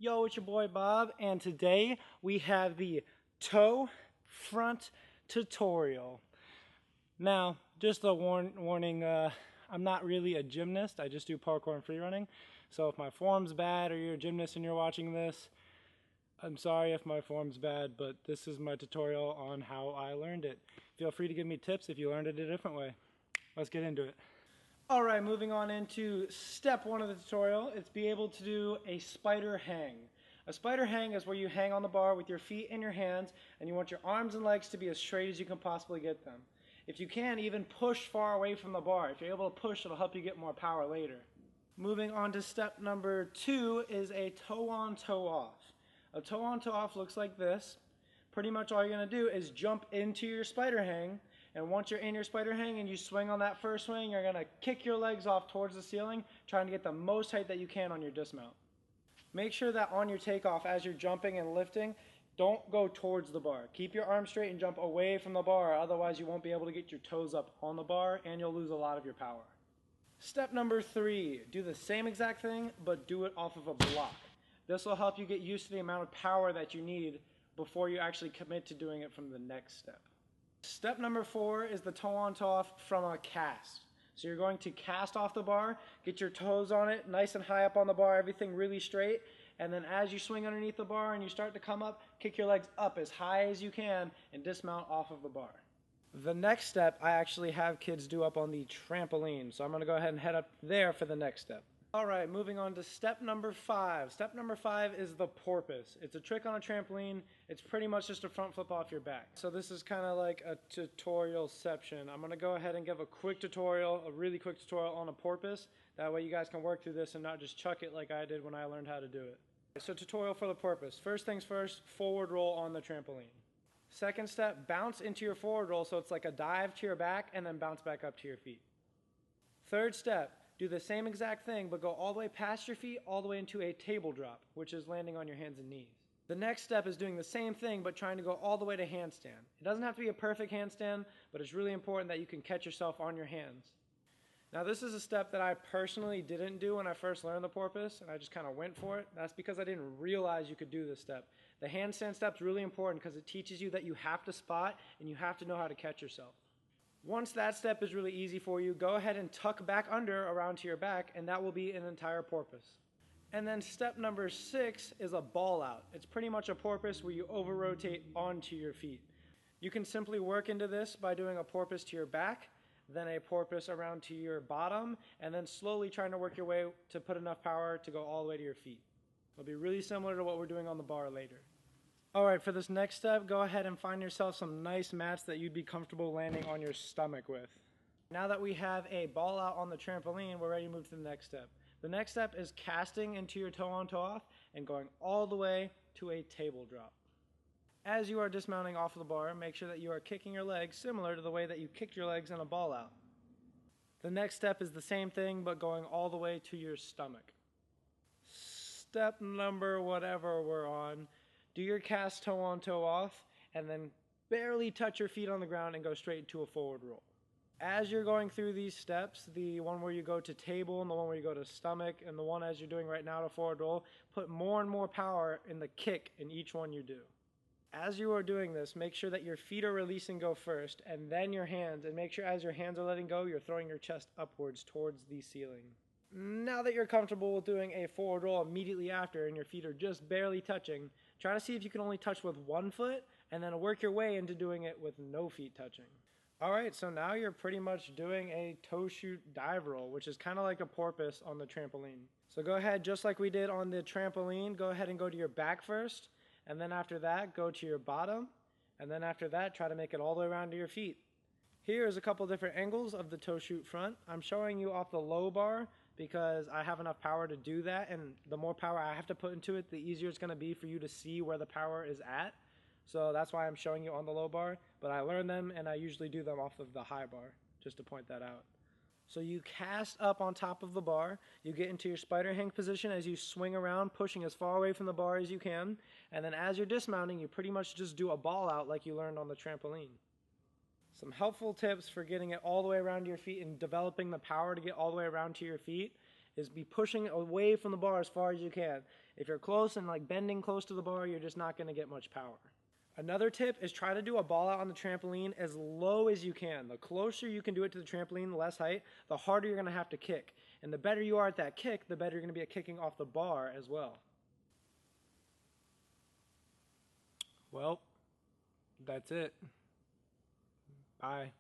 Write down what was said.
Yo, it's your boy Bob, and today we have the toe front tutorial. Now, just a warning, I'm not really a gymnast. I just do parkour and free running. So if my form's bad or you're a gymnast and you're watching this, I'm sorry if my form's bad, but this is my tutorial on how I learned it. Feel free to give me tips if you learned it a different way. Let's get into it. Alright, moving on into step one of the tutorial. It's be able to do a spider hang. A spider hang is where you hang on the bar with your feet and your hands, and you want your arms and legs to be as straight as you can possibly get them. If you can, even push far away from the bar. If you're able to push, it'll help you get more power later. Moving on to step number 2 is a toe on, toe off. A toe on, toe off looks like this. Pretty much all you're going to do is jump into your spider hang, and once you're in your spider hang and you swing on that first swing, you're going to kick your legs off towards the ceiling, trying to get the most height that you can on your dismount. Make sure that on your takeoff, as you're jumping and lifting, don't go towards the bar. Keep your arms straight and jump away from the bar, otherwise you won't be able to get your toes up on the bar and you'll lose a lot of your power. Step number 3, do the same exact thing, but do it off of a block. This will help you get used to the amount of power that you need before you actually commit to doing it from the next step. Step number 4 is the toe on, toe off from a cast. So you're going to cast off the bar, get your toes on it, nice and high up on the bar, everything really straight, and then as you swing underneath the bar and you start to come up, kick your legs up as high as you can and dismount off of the bar. The next step I actually have kids do up on the trampoline, so I'm going to go ahead and head up there for the next step. Alright, moving on to step number 5. Step number 5 is the porpoise. It's a trick on a trampoline. It's pretty much just a front flip off your back. So this is kind of like a tutorial-ception. I'm going to go ahead and give a quick tutorial, a really quick tutorial on a porpoise. That way you guys can work through this and not just chuck it like I did when I learned how to do it. So tutorial for the porpoise. First things first, forward roll on the trampoline. Second step, bounce into your forward roll so it's like a dive to your back and then bounce back up to your feet. Third step, do the same exact thing, but go all the way past your feet, all the way into a table drop, which is landing on your hands and knees. The next step is doing the same thing, but trying to go all the way to handstand. It doesn't have to be a perfect handstand, but it's really important that you can catch yourself on your hands. Now this is a step that I personally didn't do when I first learned the porpoise, and I just kind of went for it. That's because I didn't realize you could do this step. The handstand step is really important because it teaches you that you have to spot and you have to know how to catch yourself. Once that step is really easy for you, go ahead and tuck back under around to your back, and that will be an entire porpoise. And then step number 6 is a ball out. It's pretty much a porpoise where you over rotate onto your feet. You can simply work into this by doing a porpoise to your back, then a porpoise around to your bottom, and then slowly trying to work your way to put enough power to go all the way to your feet. It'll be really similar to what we're doing on the bar later. Alright, for this next step, go ahead and find yourself some nice mats that you'd be comfortable landing on your stomach with. Now that we have a ball out on the trampoline, we're ready to move to the next step. The next step is casting into your toe on, toe off and going all the way to a table drop. As you are dismounting off of the bar, make sure that you are kicking your legs similar to the way that you kicked your legs in a ball out. The next step is the same thing, but going all the way to your stomach. Step number whatever we're on. Do your cast toe on, toe off, and then barely touch your feet on the ground and go straight into a forward roll. As you're going through these steps, the one where you go to table and the one where you go to stomach and the one as you're doing right now to forward roll, put more and more power in the kick in each one you do. As you are doing this, make sure that your feet are releasing go first, and then your hands, and make sure as your hands are letting go, you're throwing your chest upwards towards the ceiling. Now that you're comfortable with doing a forward roll immediately after and your feet are just barely touching, try to see if you can only touch with one foot and then work your way into doing it with no feet touching. Alright, so now you're pretty much doing a toe shoot dive roll, which is kind of like a porpoise on the trampoline. So go ahead, just like we did on the trampoline, go ahead and go to your back first, and then after that, go to your bottom, and then after that, try to make it all the way around to your feet. Here's a couple different angles of the toe shoot front. I'm showing you off the low bar because I have enough power to do that, and the more power I have to put into it, the easier it's going to be for you to see where the power is at. So that's why I'm showing you on the low bar, but I learned them and I usually do them off of the high bar, just to point that out. So you cast up on top of the bar, you get into your spider hang position as you swing around, pushing as far away from the bar as you can, and then as you're dismounting, you pretty much just do a ball out like you learned on the trampoline. Some helpful tips for getting it all the way around to your feet and developing the power to get all the way around to your feet is be pushing away from the bar as far as you can. If you're close and like bending close to the bar, you're just not gonna get much power. Another tip is try to do a ball out on the trampoline as low as you can. The closer you can do it to the trampoline, the less height, the harder you're gonna have to kick. And the better you are at that kick, the better you're gonna be at kicking off the bar as well. Well, that's it. Bye.